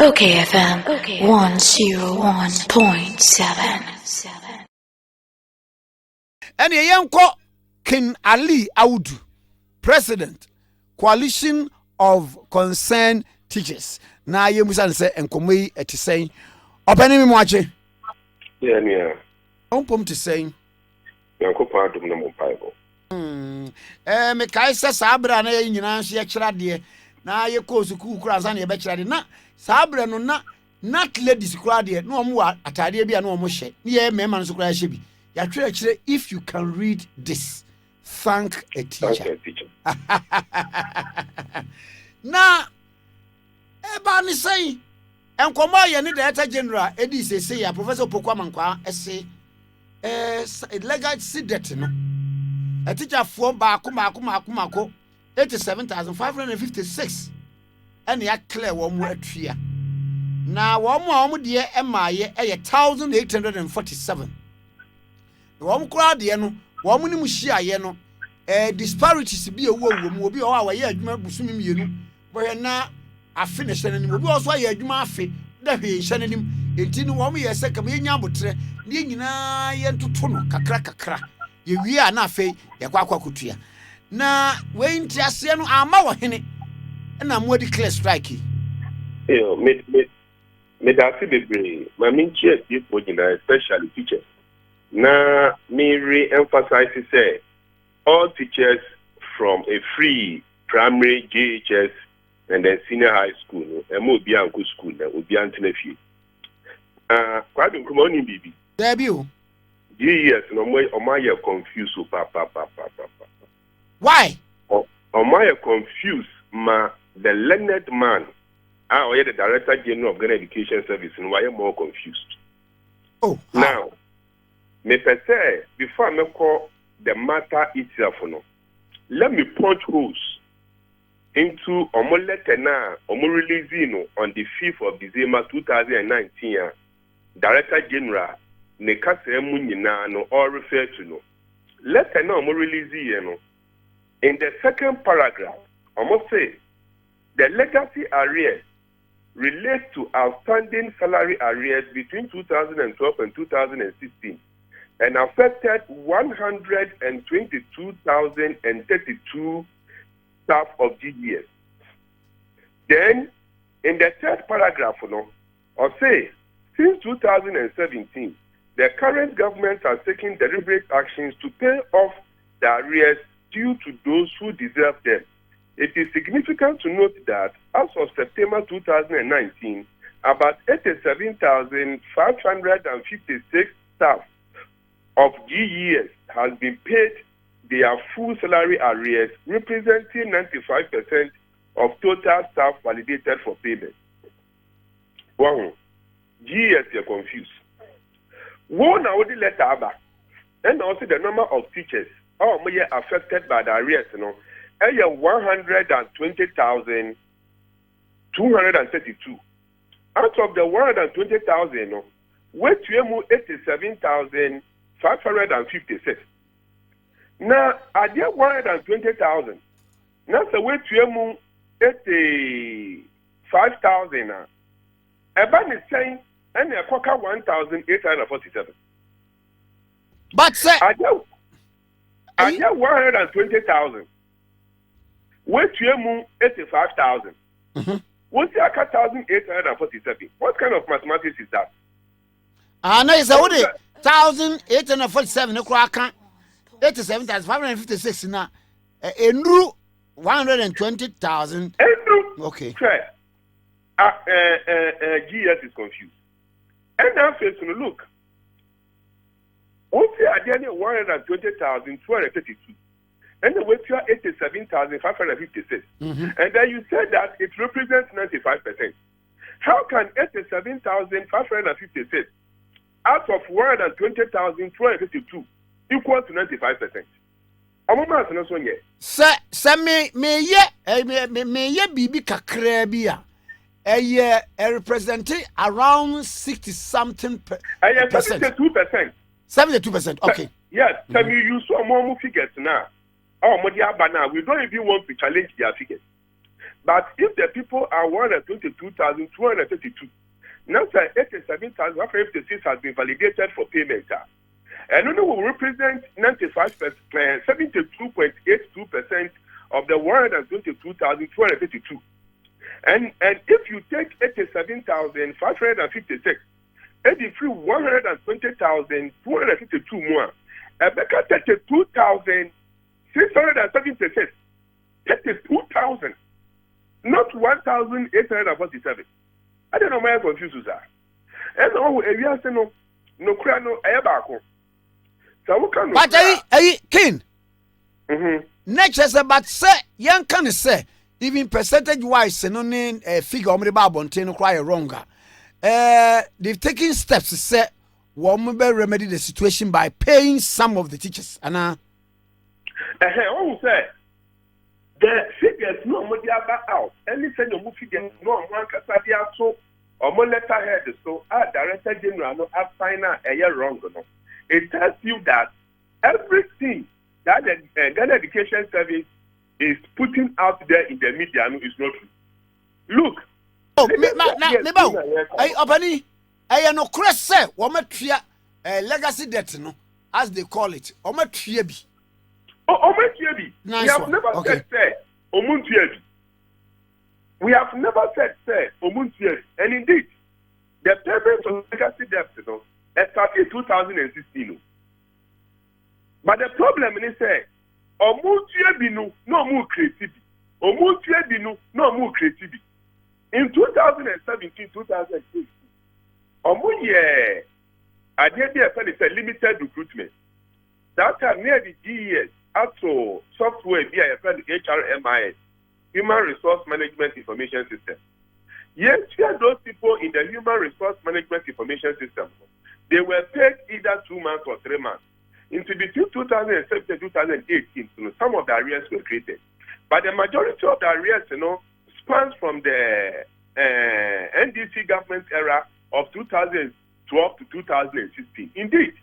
OKFM 101.7. And Yanko King Ali Audu, President, Coalition of Concerned Teachers. Na ye musa say enkomo eti say obani mi moache. Yeah, yeah. Ompom ti say. Yanko pa dum na mo Bible. Me kai se sabra na ye nyina so ye kira de na ye ko suku kura ansa na ye be kira de na sabra no na not ladies kura de no omo atade bia no omo hye ne ye mema no so kura hye bi ya twere kire if you can read this thank a teacher. Thank a teacher. Na eba ni say enkomo ye ni director general edi sese ya Professor Pokwa Mankwa ese legal sidet no a teacher for baako 87,556 and ya clear one more atria na one de emaye 1,847 one crowd de no one ni mu hia ye no disparities bi ewu mu obi o wa ye adwuma busumi mienu boye na afi ne hyene nim obi o so ye adwuma afi da hwe hyene nim enti ni one ye se kam ye nya abotre ne nyina ye ntoto no kakra ye wi a na afi ye kwakwa kutua na we nti ase no ama wo hene na mo declare strike Yo me da fi bebre ma min chie people especially teachers na me re-emphasize say all teachers from a free primary GES and then senior high school no mo obi anko school na obi antena fie kwadu nkomo ni bibi there be o GES no mo ye confused so pa why Omaya confused ma the learned man or the Director General of Ghana Education Service and why am more confused. Oh now me per se before I call the matter itself no, let me punch holes into omo letter na omo release on the 5th of December 2019 Director General ne kasa emu nyina no or refer to no letter na omo release no. In the second paragraph, I must say, the legacy arrears relates to outstanding salary arrears between 2012 and 2016 and affected 122,032 staff of GES. Then, in the third paragraph, I say, since 2017, the current government has taken deliberate actions to pay off the arrears due to those who deserve them. It is significant to note that as of September 2019, about 87,556 staff of GES has been paid their full salary arrears, representing 95% of total staff validated for payment. Wow, GES are confused. One now the letter back, and also the number of teachers affected by the arrears, 120,232. Out of the 120,000, wait to 87,556. Now, at the 120,000, now the way to 85,000. Eban is saying, and a coca 1,847. but say I get 120,000. Wait to 85,000. What's the 1,847? What kind of mathematics is that? No, it's a 1,847 87,556 now. Enru 120,000. Okay. GES is confused. And now facing look. What's the idea? 120,232, and the way to 87,556, and then you said that it represents 95%. How can 87,556 out of 120,252 equal to 95%? I'm not saying yes. Sir, me bibi kakra bia. Representing around 60 something percent. 72%. 72%. Okay. Yes. Tell me you saw more figures now. Oh, we don't even want to challenge their figures. But if the people are 122,232, now say 87,156 has been validated for payment. And only will represent 72.82% of the 122,232. And if you take 87,556, 120,252 more, Rebecca 32,676, 32,000, not 1,847. I don't know why I'm confused with that. And we are saying no crano, so we can. But King. Nature but say, young can say, even percentage wise, no name figure on the Bible and cry wronger. They've taken steps to say, one will remedy the situation by paying some of the teachers. Anna, say the figures no more out. Anything you move figures no one can say so or more letterhead. So, our Director General no assigner a year wrong. No, it tells you that everything that the Ghana Education Service is putting out there in the media is not true. Look. Oh, Opani, I no crest say, Womatria, legacy debt, no, as they call it, Omatriabi. Omatriabi. We have never said, say, Omuntiabi. We have never said, say, Omuntiabi. And indeed, the payment of legacy debt, started 2016. But the problem is, say, Omuntiabi no more creativity. Omuntiabi no more creativity. In 2017, 2018, I did a limited recruitment. That time near the GES, also software via HRMIS, Human Resource Management Information System. Yes, those people in the Human Resource Management Information System, they were paid either 2 months or 3 months. Into between 2017 and 2018, some of the arrears were created. But the majority of the arrears, spans from the NDC government era of 2012 to 2016. Indeed,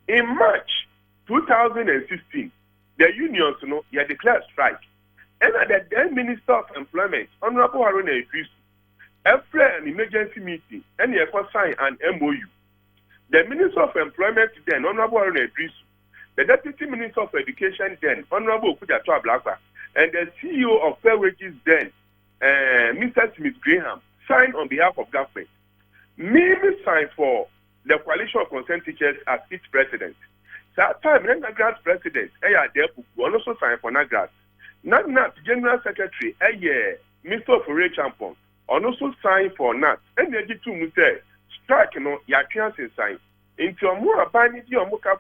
in March 2016, the unions, declared strike. And the then Minister of Employment, Honorable Haruna Idris, after an emergency meeting, and he signed an MOU. The Minister of Employment then, Honorable Haruna Idris, the Deputy Minister of Education then, Honorable Okudato Ablakwa, and the CEO of Fair Wages then, Mr. Smith Graham, signed on behalf of government. Me signed for the Coalition of Concerned Teachers as its president. That time, NAGRA's president, also signed for NAGRA. NAT General Secretary, Mr. Ofure Champon, also signed for NAT. And the two say, strike, your chance is signed. Into a more abandoned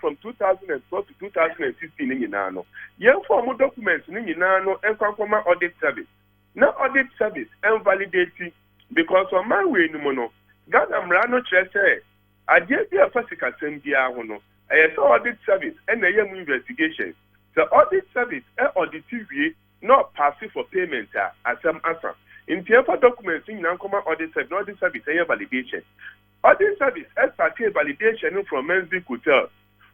from 2012 to 2016 in Yinano. Young formal documents in Yinano and Kankoma Audit Service. Now audit service and validating because on my way no mono. Ghana Mrano Chese, I did be a physical Sendia Hono. I saw audit service and a young investigation. The audit service and audit TV not passive for payment as some answer. In Tiafa documents in Nankoma audit service and validation. Audit service started validation from Menzies Hotel.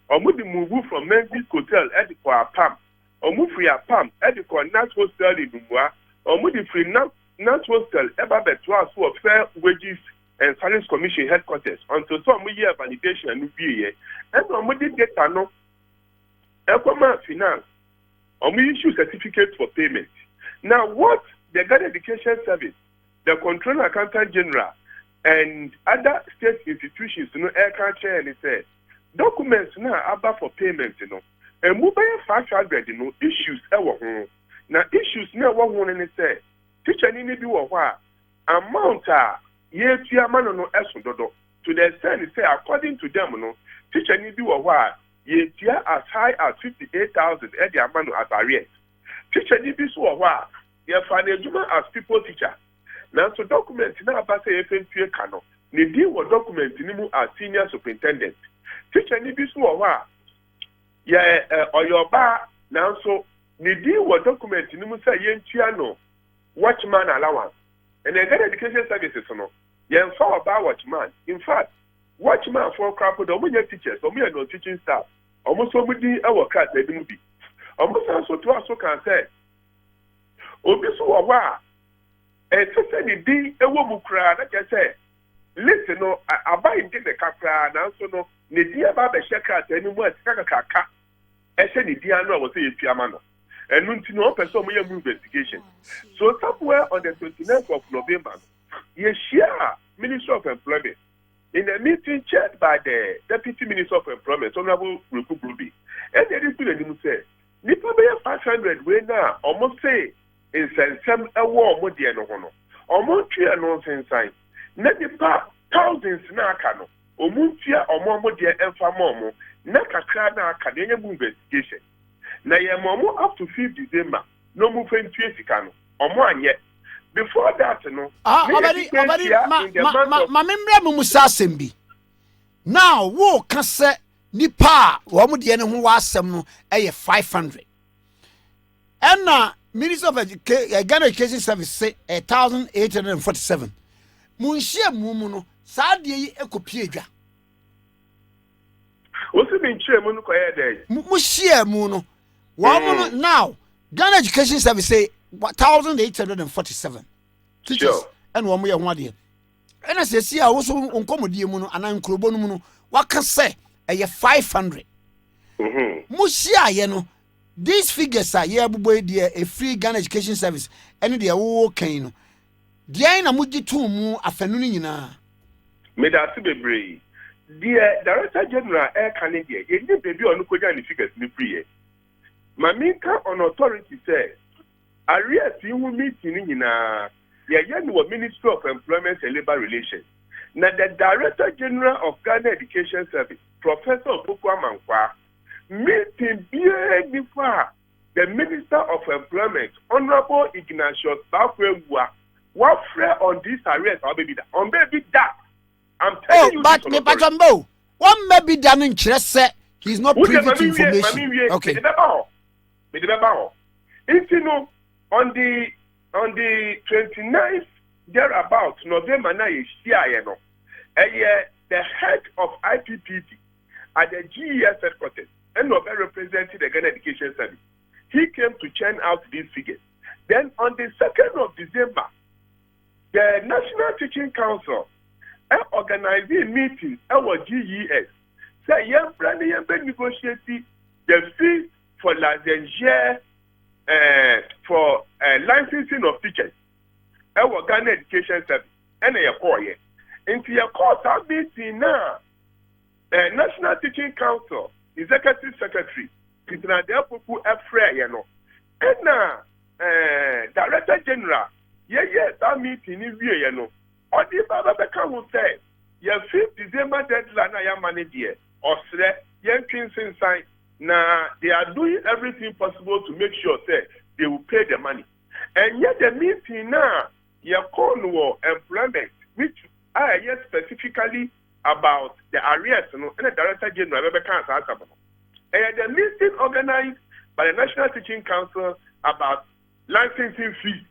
Or move from Menzies Hotel at the PAM. Or move for your PAM at the Nat Hostel in Dumwa. Or move free Nat Hostel ever better for Fair Wages and Salaries Commission headquarters until some year validation and UPA. And on move data no Elcoma Finance. Or we issue certificates for payment. Now what the Ghana Education Service, the Controller Accountant General, and other state institutions, air culture, and it said, documents now about for payment, and mobile 500, issues ever. Now, issues now, one and it said, teacher need to be what amount year to a man no esododo. To the extent, say, according to them, teacher need to be what year as high as 58,000 at the amount of arrears. Teacher need to be so what you find a human as people teacher. Now, so documents now about say FNPA cano. They deal with documents in as senior superintendent. Teacher need to be so what or your bar now so they deal with documents in say yentiano watchman allowance. And then education services yen for about watchman. In fact, watchman for crap with the teachers, or me no teaching staff. Almost somebody our class they didn't be. Almost also to us can say Obi so wa to say the D, a woman cry, like I say, listen, no, I buy in the capra, and also no, the dear Baba Shaka, anymore, Kaka, I said the dear no was a Piamano. And when to know person we investigation. So somewhere on the 29th of November, you share Minister of Employment in a meeting chaired by the Deputy Minister of Employment, Honorable Ruku Brubi. And they didn't even say, Nipa 500 way now, almost say, in some a war more dear no one. Almost clear nonsense sign. Not the thousands na cano, or muntia or more dear and far more, Nakaka Canadian investigation. Na ye momo up to 5th December. No move in Tuesday or more yet. Before that, no. Ma memra musa sembi. Now, wo kase nipa wo mu de ne ho wasem no 500. And na Minister of Ghana Education Service say 1847. Munhia mu no saa de yi ekopie dwa. Wo se bin chire mu no koye dey. Mu share mu no. Now, Ghana Education Service say 1847. Teachers sure. And one way one day. And as I see, I also uncomodie muno and uncrobono. What can say? 500. Musia, you know, these figures are yeah, a free Ghana Education Service, and they are okay. No, Diana Muji two mu afternoon. Made us be brave. Dear Director General Air Canada, you need baby on the figures in the free. Maminka on authority says, Arias, you will meet in the Ministry of Employment and Labor Relations. Now, the Director General of Ghana Education Service, Professor Opokwa Mankwa, meeting before the Minister of Employment, Honorable Ignatius Bafwewa, what fair on this arrest or baby that? On baby that. I'm telling you. But Mepachambo, one may be done in Chess, he's not privy to information. Okay. If you know, on the 29th, thereabouts, November 9th, the head of IPPT at the GES headquarters and representing the Ghana Education Service, he came to churn out these figures. Then on the 2nd of December, the National Teaching Council organized a meeting at GES. Say, young brother, negotiating the fee for licensure for licensing of teachers. Our Ghana Education Service and a call here. Into your course, I've been seen now. National Teaching Council, Executive Secretary, Peter Adepoku Efre, you know. And now, Director General, that meeting is here, you know. Or the Baba Beckham will say, your 5th December deadline, I am manager, or Sre, young Kingston sign. Now, they are doing everything possible to make sure that they will pay the money. And yet, the meeting now, your Cornwall employment, which I hear specifically about the arrears, and the Director General, Rebecca Ansaba. And the meeting organized by the National Teaching Council about licensing fees.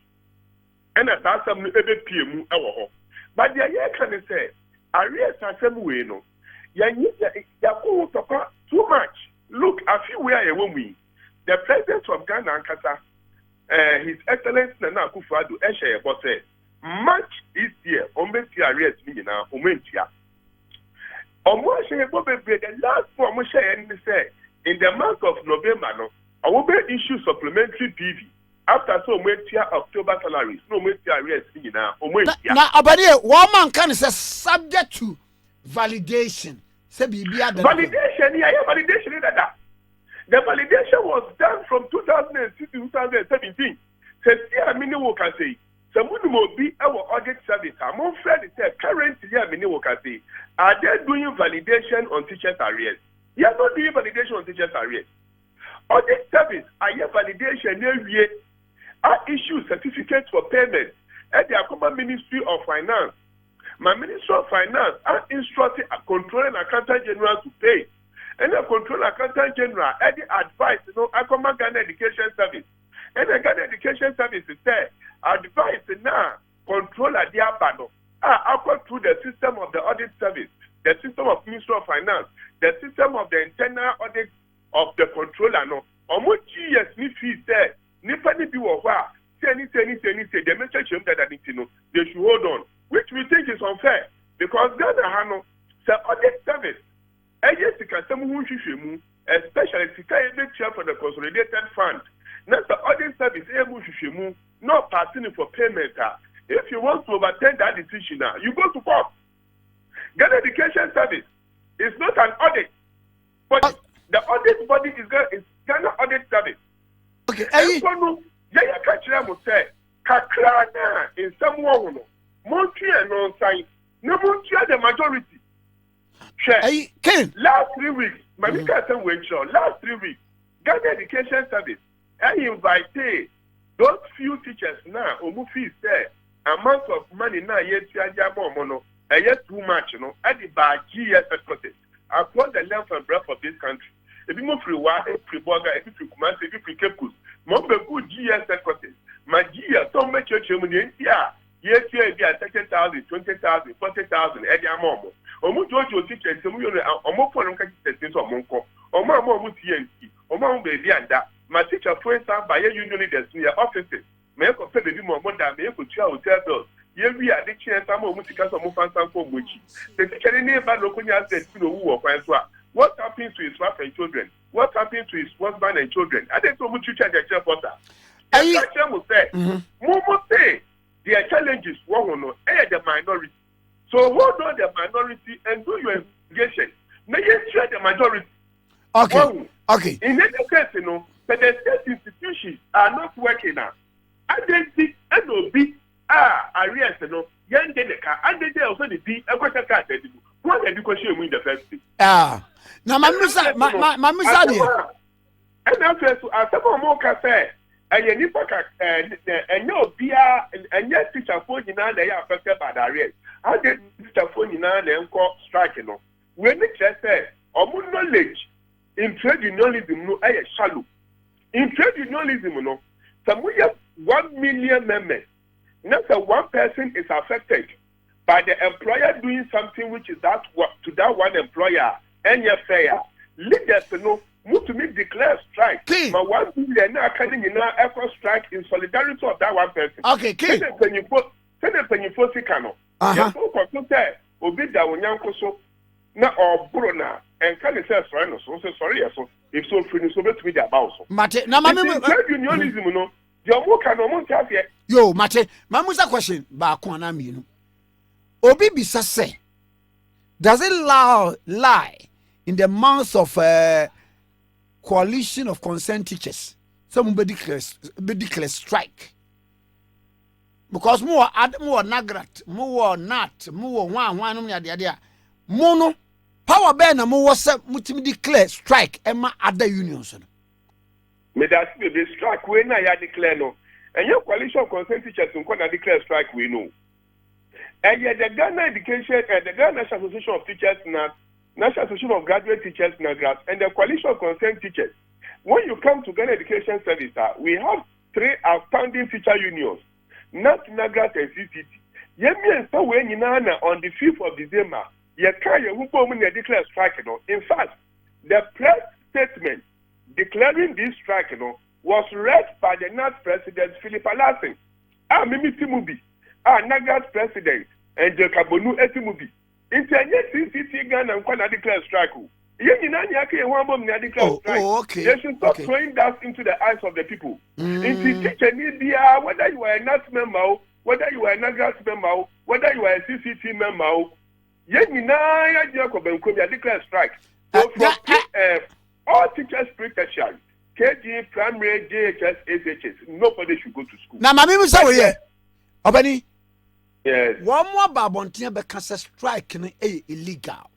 And that's some PMU. But the year can say, arrears are some way, no. You too much. Look, a few where a woman, the president of Ghana and Qatar, His Excellency Nana Akufo-Addo, Eshe, but March this year, Ombesi arrest me now, Omentia. The last one say in the month of November, no, I will issue supplementary PV after so October salaries. No, arrest me now, Omentia. Now, Abadi, one man can say subject to validation. Validation, yeah, validation is that. The validation was done from 2006 to 2017. Say, I mean, we can say, someone will be our audit service. I'm on Friday, currently, I mean, we can say, are they doing validation on teachers' arrears? They are not doing validation on teachers' arrears. Audit service, I have validation every year. I issue certificates for payment at the Akoma Ministry of Finance. My Minister of Finance, I instructed a controlling accountant general to pay. And the control accountant general had the advice, I command Ghana Education Service. And the Ghana Education Service said, advice now, control at the abano. I go through the system of the audit service, the system of Ministry of Finance, the system of the internal audit of the controller. No, GES ni fee said, Nipani be over say, they mention that they should hold on, which we think is unfair because Ghana Hano say audit service. Agency can some who especially to for the consolidated fund. Not the audit service not passing for payment. If you want to overturn that decision now, you go to court. Ghana Education Service is not an audit, but the audit body is Ghana Audit Service. Okay. Yaya Kachira will say, Kakrana in some one, Montreal non sign, no Montreal the majority. Last 3 weeks, last 3 weeks, Ghana Education Service, I invite those few teachers now, fees there, amount of money now, yet mono, and yet too much, at the by GES headquarters, across the length and breadth of this country. If you move through free Boga, if you command, if you free Capus, Mombe good GES headquarters, my GES, don't make your children, yes, here, 30,000, 20,000, 40,000, Eddie Amomo. Omo Jojo teacher, Omo for them catch the or Monko, Omo TNT, Omo baby and that. My teacher, for example, by usually the senior offices, may I compare the more than may could tell those. Here we are the chance some of Musicas or Mufan for which the teacher in nearby local said to the woo of what happens to his wife and children? What happens to his husband and children? I didn't know what you charge your water. I will say, Momo say, their challenges were the minority. So hold on the minority and do your investigation. Now you share the majority. Okay. Okay. In this case, the state institutions are not working now. And then NOB areas, young Deneka, and they also the B, a question card. What education win the first thing? Now, my dear. And after a couple more cafe. And you need and no beer and yet teacher phone in they are affected by the arrest. I did teacher phone in and call striking. When the church said, knowledge in trade unionism, no, I shallow. In trade unionism, no, some we have 1 million members. Not that one person is affected by the employer doing something which is that to that one employer and your fair. Leaders, to me declare strike. But 1 million now coming in now echo strike in solidarity of that one person. Okay, King. When you put Sikano, Obida Onyankoso, na or Bruna, and can it say sorry, so if so free, so let me about so. Mate, now, unionism, your work and no yo, Mate, Mamusa question, Bakwana, you know. Obi Bisa say, does it lie in the mouth of coalition of concerned teachers? Somebody declare strike. Because more nagrat, more not, more one the mono power bear na more mutim declare strike Emma other unions. May that be the strike when I declare no. And your coalition of concerned teachers don't declare strike we know. And yet the Ghana Education and the Ghana National Association of Teachers National Association of Graduate Teachers and the coalition of concerned teachers. When you come to Ghana Education Service, we have 3 outstanding teacher unions, not NAGRAT and CCT. Yemi and so when on the 5th of December, you declare strike. In fact, the press statement declaring this strike was read by the NAS president Philip Alassane, Mimi Timubi, NAGRAT president, and Jekabonu Etimubi. Internet CCT Ghana and declare strike. Okay. They should stop throwing that into the eyes of the people. Whether you are a NAS member, whether you are a NAGRAT member, whether you are a CCT member, declare strike. So all teachers pre-tertiary, KG, primary, GHS, SHS, nobody should go to school. Now, my name is Obani. Yes. One more Babontia because strike illegal.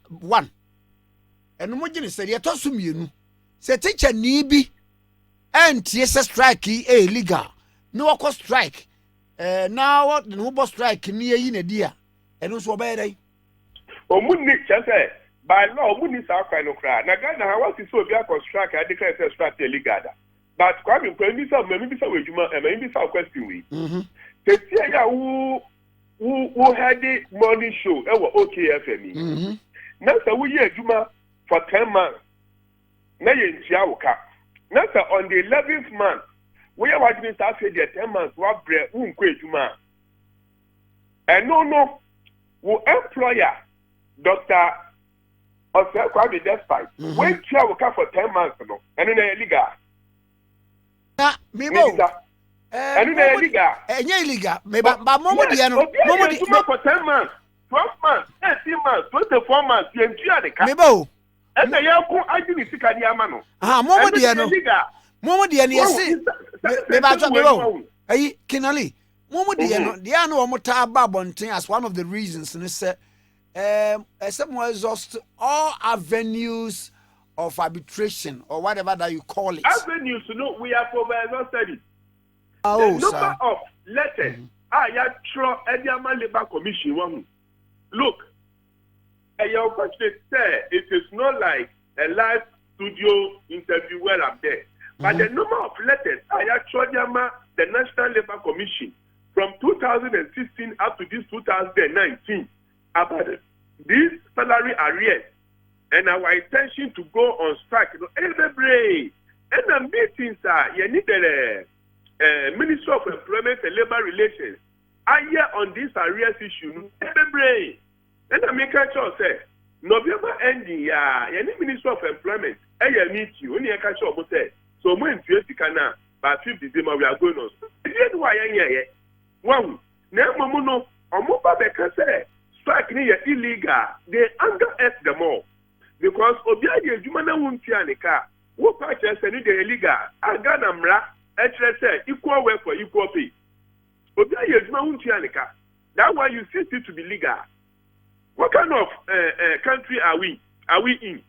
One. And no more said, "Yet also you say teacher Nibi and TSS strike illegal. No of course strike. Now what the no strike near in a dear and also by by law, Muni South Canocra. Nagana, how was it so be a strike? I declare strike illegal. But Kwame, maybe some question we. The who had the morning show, OKFM. Now, we hear Juma for 10 months. Now, on the 11th month, we are watching start say the 10 months what bread unquejuma. And no, who employer, Dr. Oscar Kwame Despite, when you will come for 10 months, no, and in a liga. Me and in a liga. And ye liga, but Momodiano, for 10 months, 12 months, 18 months, 24 months, you enjoy the car. Mebo. And the Yako, I didn't see Kadiamano. Momodiano. Momodiano, yes, Mebo. Hey, Kinali. Momodiano, the annual Mota Babonting as one of the reasons, and it said, someone exhaust all avenues of arbitration or whatever that you call it. Avenues, no, we are for exhausted. The number of letters, I had thrown Ediama Labor Commission one. Look, your question say it is not like a live studio interview where I'm there. But the number of letters I had thrown the National Labor Commission from 2016 up to this 2019 about this salary arrears and our intention to go on strike. Every day, and the meetings are you need the Ministry of Employment and Labor Relations. I hear on this arrears issue every day. And I make a choice say November ending, any Ministry of Employment, I meet you. Only a catch up say so when you by 5th December we are going on. Here's why I hear one. Now, Momono, or Moba Becca say strike near illegal. They underestimate them all because Obiadi Jumana Wuntianica, who purchase any illegal, Aganamra, HSA, equal work for equal pay. Obiadi Jumana Wuntianica. That's why you see it to be legal. What kind of country are we? Are we in?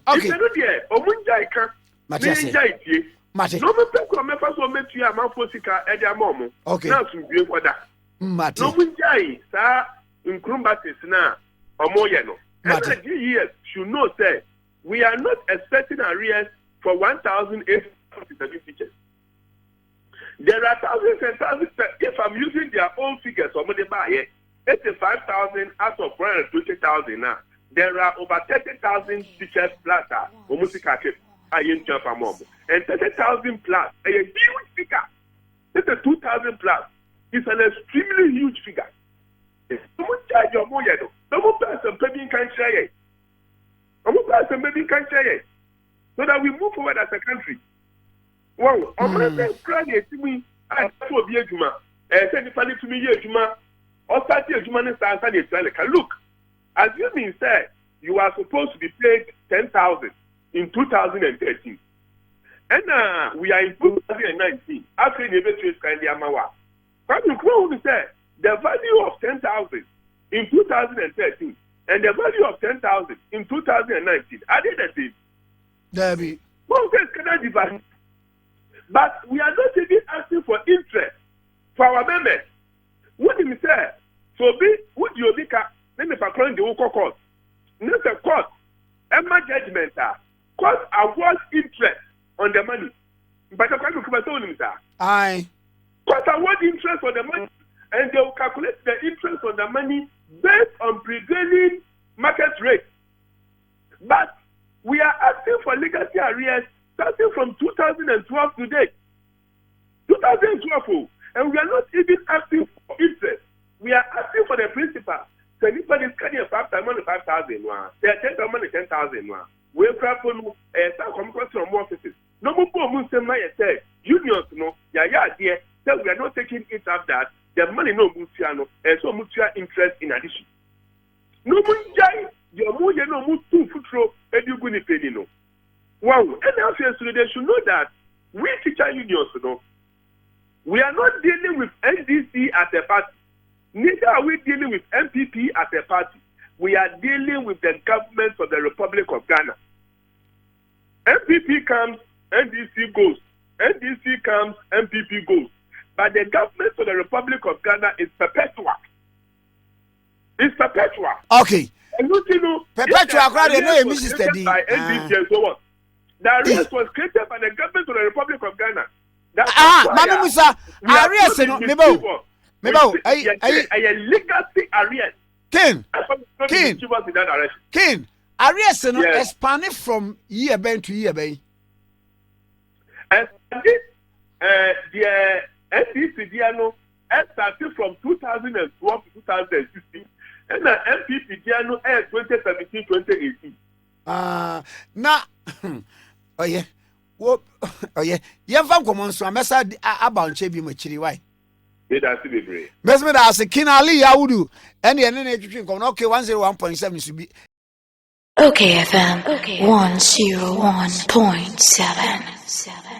Okay. If you're not there, Omunjaika, Ninjaiti. No me peko me fa so metu ya manfo sika e dia momo na sunbie kwada no munjai sa nkrumbatis na omoye no and the GES should know say we are not expecting arrears for 1,857 teachers. There are thousands and thousands. If I'm using their own figures, 85,000 out of 120,000 now. There are over 30,000 teachers plus and 30,000 plus a huge figure. This is 2,000 plus. It's an extremely huge figure. Someone charge your money. Someone person maybe can share it. Someone person maybe can share it. So that we move forward as a country. Wow, I'm going to cry to me. I will be a Juma. And send it to me, Juma. Or start your Juma and start a look. Assuming, sir, you are supposed to be paid 10,000 in 2013. And we are in 2019. After the evacuation kind of amawa. But you can say the value of 10,000 in 2013 and the value of 10,000 in 2019 are they the same? Debbie. One says cannot divide. But we are not even asking for interest for our members. What did we say? So be would you be let me background the whole court. Not the court. Emma judgment court awards interest on the money. But the court will tell him that. Aye. Court award interest on the money and they will calculate the interest on the money based on prevailing market rate. But we are asking for legacy arrears starting from 2012 to date. 2012, and we are not even asking for interest. We are asking for the principal. So anybody is carrying 5,000, 5,000. They are 10,000, 10,000. We have to come from more offices. No more say unions, no, dear, so we are not taking it up that the money no mutual and so mutual interest in addition. No munjai, your money no mutu futro, and you gonna pay no. Wow, and also they should know that we teacher unions, no, we are not dealing with NDC as a party. Neither are we dealing with MPP as a party. We are dealing with the government of the Republic of Ghana. MPP comes, NDC goes. NDC comes, MPP goes. But the government of the Republic of Ghana is perpetual. It's perpetual. Okay. And you know, perpetual, by NDC and so on. The arrest was created by the government of the Republic of Ghana. Mama Musa, arrest no, Mebo, a legacy arrest. King, arrest no expanded from year ben to year ben. And this the NDC no started from 2012 to 2016 and the MPP no 2017 2018. Na oh yeah. Wo oh yeah. Yemfa nkomo nso amesa aba nche bi machiri why. Me da si bebre. Mesme da se kinali yawudu ene ene na twetwe nkomo na okay 101.7 so bi. Okay FM 101.7.